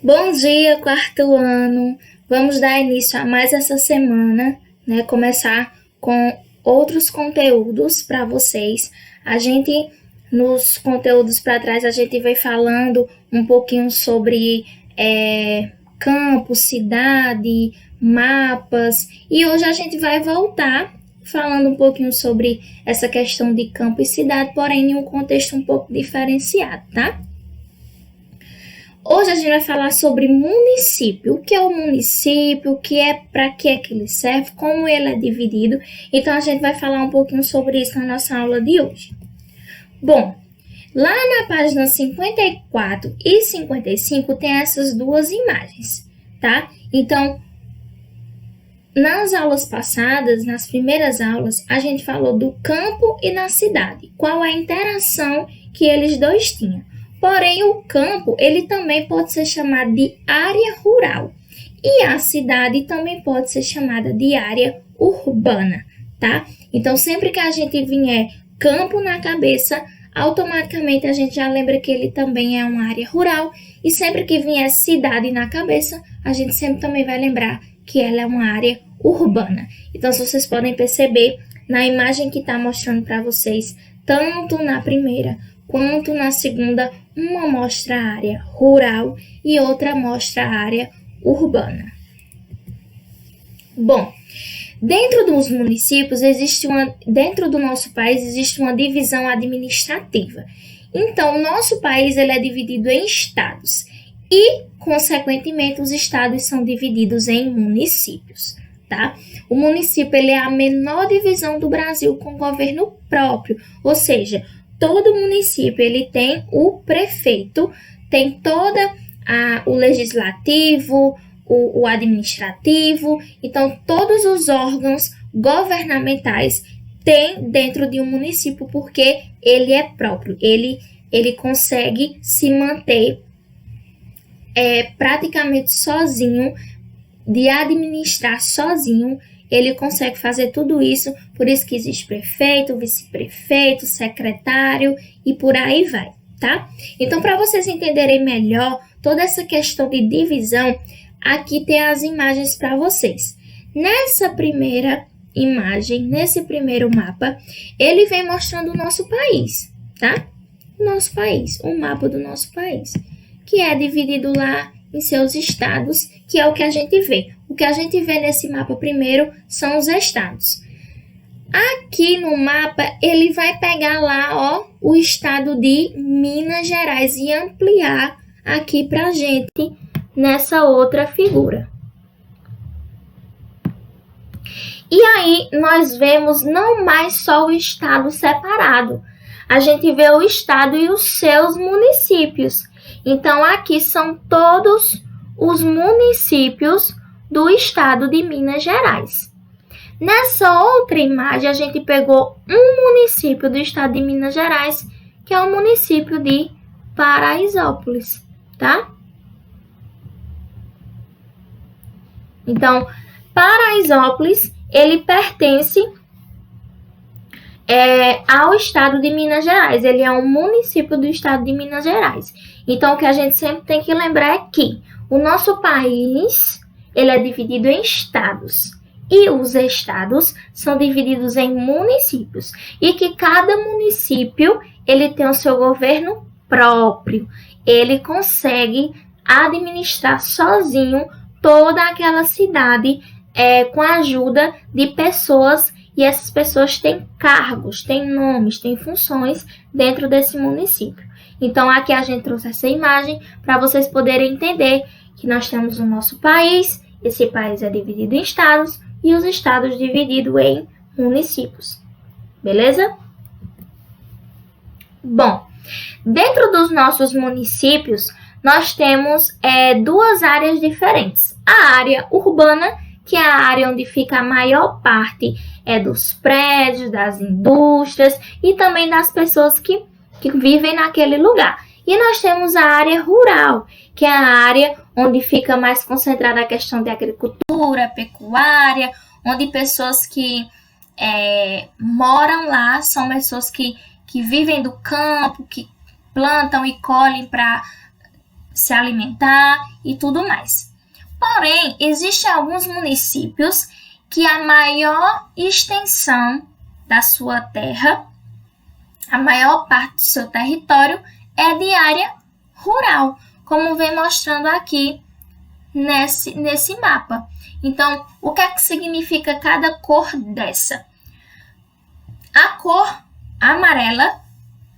Bom dia, quarto ano! Vamos dar início a mais essa semana, né? Começar com outros conteúdos para vocês. Nos conteúdos para trás, a gente vai falando um pouquinho sobre campo, cidade, mapas. E hoje a gente vai voltar falando um pouquinho sobre essa questão de campo e cidade, porém em um contexto um pouco diferenciado, tá? Hoje a gente vai falar sobre município. O que é o município, para que é que ele serve, como ele é dividido. Então a gente vai falar um pouquinho sobre isso na nossa aula de hoje. Bom, lá na página 54 e 55 tem essas duas imagens, tá? Então, nas aulas passadas, nas primeiras aulas, a gente falou do campo e da cidade. Qual a interação que eles dois tinham. Porém, o campo, ele também pode ser chamado de área rural. E a cidade também pode ser chamada de área urbana, tá? Então, sempre que a gente vier campo na cabeça, automaticamente a gente já lembra que ele também é uma área rural. E sempre que vier cidade na cabeça, a gente sempre também vai lembrar que ela é uma área urbana. Então, se vocês podem perceber, na imagem que está mostrando para vocês, tanto na primeira quanto na segunda, uma mostra a área rural e outra mostra a área urbana. Bom, dentro dos municípios, dentro do nosso país, existe uma divisão administrativa. Então, o nosso país ele é dividido em estados e, consequentemente, os estados são divididos em municípios, tá? O município ele é a menor divisão do Brasil com governo próprio, ou seja, todo município ele tem o prefeito, tem o legislativo, o administrativo, então todos os órgãos governamentais têm dentro de um município porque ele é próprio, ele consegue se manter praticamente sozinho, de administrar sozinho. Ele consegue fazer tudo isso, por isso que existe prefeito, vice-prefeito, secretário e por aí vai, tá? Então, para vocês entenderem melhor toda essa questão de divisão, aqui tem as imagens para vocês. Nessa primeira imagem, nesse primeiro mapa, ele vem mostrando o nosso país, tá? Nosso país, o mapa do nosso país, que é dividido lá em seus estados, que é o que a gente vê. O que a gente vê nesse mapa primeiro são os estados. Aqui no mapa, ele vai pegar lá, ó, o estado de Minas Gerais e ampliar aqui pra gente nessa outra figura. E aí, nós vemos não mais só o estado separado. A gente vê o estado e os seus municípios. Então, aqui são todos os municípios do estado de Minas Gerais. Nessa outra imagem, a gente pegou um município do estado de Minas Gerais, que é o município de Paraisópolis, tá? Então, Paraisópolis, ele pertence ao estado de Minas Gerais. Ele é um município do estado de Minas Gerais. Então, o que a gente sempre tem que lembrar é que o nosso país ele é dividido em estados e os estados são divididos em municípios e que cada município ele tem o seu governo próprio. Ele consegue administrar sozinho toda aquela cidade com a ajuda de pessoas e essas pessoas têm cargos, têm nomes, têm funções dentro desse município. Então, aqui a gente trouxe essa imagem para vocês poderem entender que nós temos o nosso país, esse país é dividido em estados e os estados divididos em municípios. Beleza? Bom, dentro dos nossos municípios, nós temos duas áreas diferentes. A área urbana, que é a área onde fica a maior parte dos prédios, das indústrias e também das pessoas que vivem naquele lugar. E nós temos a área rural, que é a área onde fica mais concentrada a questão de agricultura, pecuária, onde pessoas que moram lá são pessoas que vivem do campo, que plantam e colhem para se alimentar e tudo mais. Porém, existem alguns municípios que a maior extensão da sua terra, a maior parte do seu território é de área rural, como vem mostrando aqui nesse mapa. Então, o que é que significa cada cor dessa? A cor amarela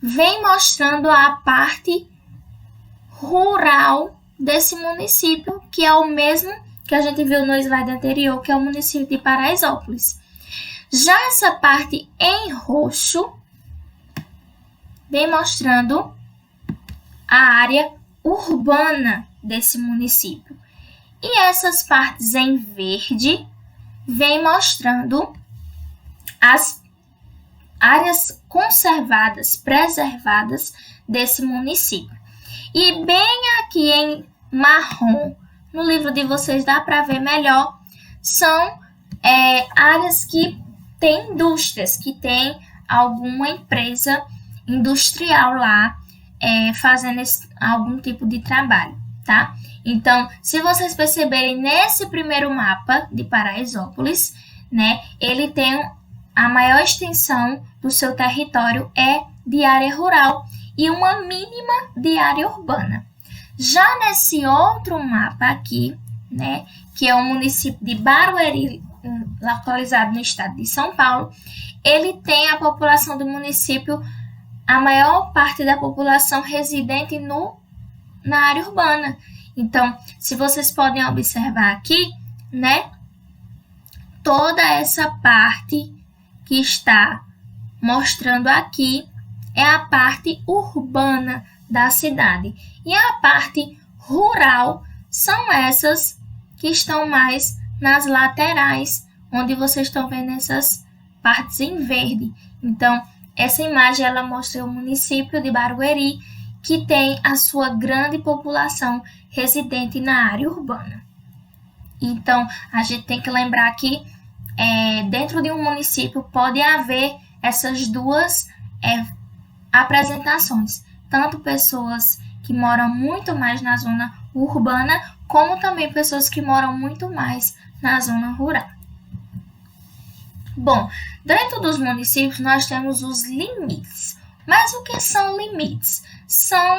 vem mostrando a parte rural desse município, que é o mesmo que a gente viu no slide anterior, que é o município de Paraisópolis. Já essa parte em roxo vem mostrando a área urbana desse município. E essas partes em verde vem mostrando as áreas conservadas, preservadas desse município. E bem aqui em marrom, no livro de vocês dá para ver melhor, são áreas que têm indústrias, que tem alguma empresa industrial lá fazendo algum tipo de trabalho, tá? Então, se vocês perceberem nesse primeiro mapa de Paraisópolis, né, ele tem a maior extensão do seu território de área rural e uma mínima de área urbana. Já nesse outro mapa aqui, né, que é o município de Barueri, localizado no estado de São Paulo, ele tem a população do município, a maior parte da população residente na área urbana. Então, se vocês podem observar aqui, né, toda essa parte que está mostrando aqui é a parte urbana da cidade. E a parte rural são essas que estão mais nas laterais, onde vocês estão vendo essas partes em verde. Então, essa imagem ela mostra o município de Barueri, que tem a sua grande população residente na área urbana. Então, a gente tem que lembrar que dentro de um município pode haver essas duas apresentações, tanto pessoas que moram muito mais na zona urbana, como também pessoas que moram muito mais na zona rural. Bom, dentro dos municípios nós temos os limites. Mas o que são limites? São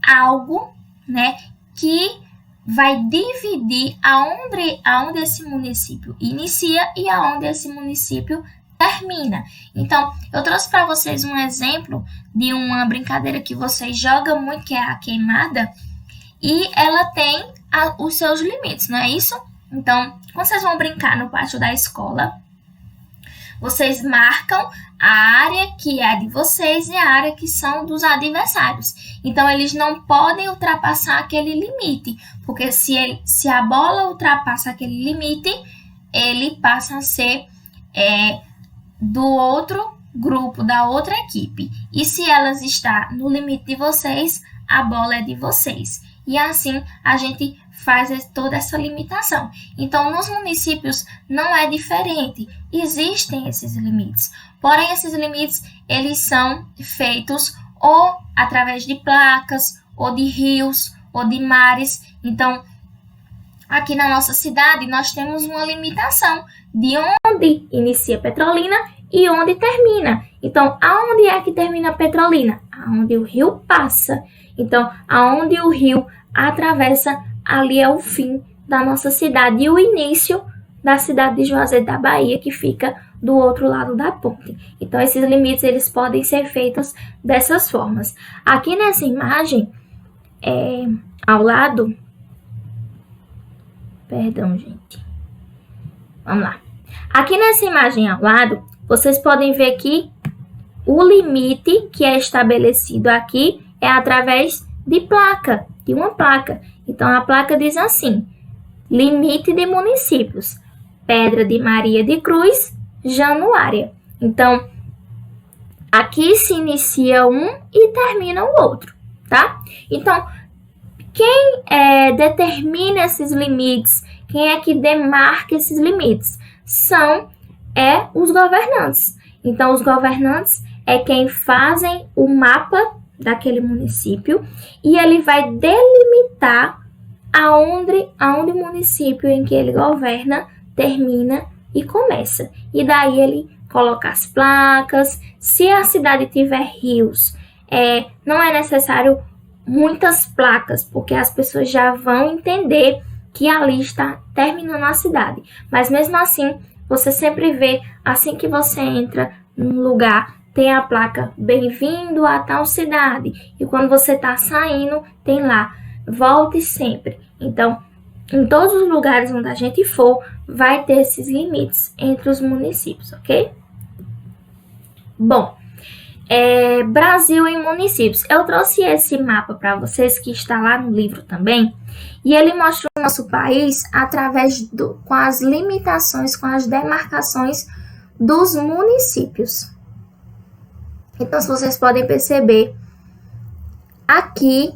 algo, né, que vai dividir aonde esse município inicia e aonde esse município termina. Então, eu trouxe para vocês um exemplo de uma brincadeira que vocês jogam muito, que é a queimada, e ela tem os seus limites, não é isso? Então, quando vocês vão brincar no pátio da escola, vocês marcam a área que é de vocês e a área que são dos adversários. Então, eles não podem ultrapassar aquele limite, porque se a bola ultrapassa aquele limite, ele passa a ser do outro grupo, da outra equipe. E se elas está no limite de vocês, a bola é de vocês. E assim a gente faz toda essa limitação. Então, nos municípios não é diferente. Existem esses limites. Porém, esses limites, eles são feitos ou através de placas, ou de rios, ou de mares. Então, aqui na nossa cidade, nós temos uma limitação de onde inicia Petrolina e onde termina. Então, aonde é que termina Petrolina? Aonde o rio passa. Então, aonde o rio atravessa, ali é o fim da nossa cidade e o início da cidade de Juazeiro da Bahia, que fica do outro lado da ponte. Então, esses limites eles podem ser feitos dessas formas. Aqui nessa imagem, ao lado... Perdão, gente. Vamos lá. Aqui nessa imagem ao lado, vocês podem ver que o limite que é estabelecido aqui é através de placa, de uma placa. Então, a placa diz assim: limite de municípios, Pedra de Maria de Cruz, Januária. Então, aqui se inicia um e termina o outro, tá? Então, quem determina esses limites, quem é que demarca esses limites? São os governantes. Então, os governantes é quem fazem o mapa daquele município e ele vai delimitar aonde o município em que ele governa termina e começa. E daí ele coloca as placas. Se a cidade tiver rios, não é necessário muitas placas, porque as pessoas já vão entender que ali está terminando a cidade. Mas mesmo assim, você sempre vê, assim que você entra num lugar, tem a placa bem-vindo a tal cidade. E quando você está saindo, tem lá, volte sempre. Então, em todos os lugares onde a gente for, vai ter esses limites entre os municípios, ok? Bom, Brasil em municípios. Eu trouxe esse mapa para vocês, que está lá no livro também, e ele mostra o nosso país com as limitações, com as demarcações dos municípios. Então, se vocês podem perceber, aqui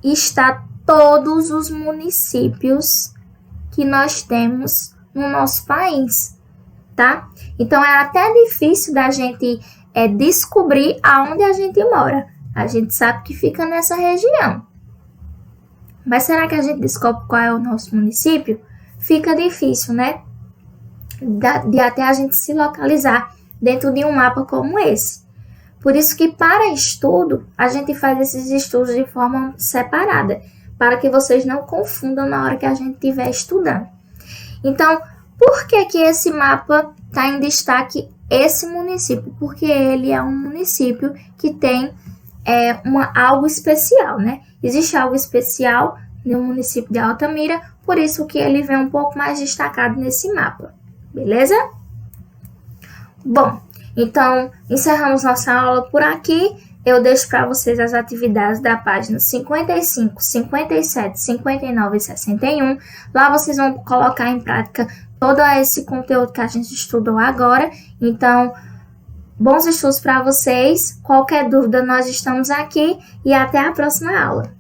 está todos os municípios que nós temos no nosso país, tá? Então, é até difícil da gente descobrir aonde a gente mora. A gente sabe que fica nessa região. Mas será que a gente descobre qual é o nosso município? Fica difícil, né? De até a gente se localizar dentro de um mapa como esse. Por isso que, para estudo, a gente faz esses estudos de forma separada, para que vocês não confundam na hora que a gente estiver estudando. Então, por que esse mapa está em destaque esse município? Porque ele é um município que tem algo especial, né? Existe algo especial no município de Altamira, por isso que ele vem um pouco mais destacado nesse mapa, beleza? Bom, então encerramos nossa aula por aqui. Eu deixo para vocês as atividades da página 55, 57, 59 e 61. Lá vocês vão colocar em prática todo esse conteúdo que a gente estudou agora. Então, bons estudos para vocês. Qualquer dúvida, nós estamos aqui e até a próxima aula.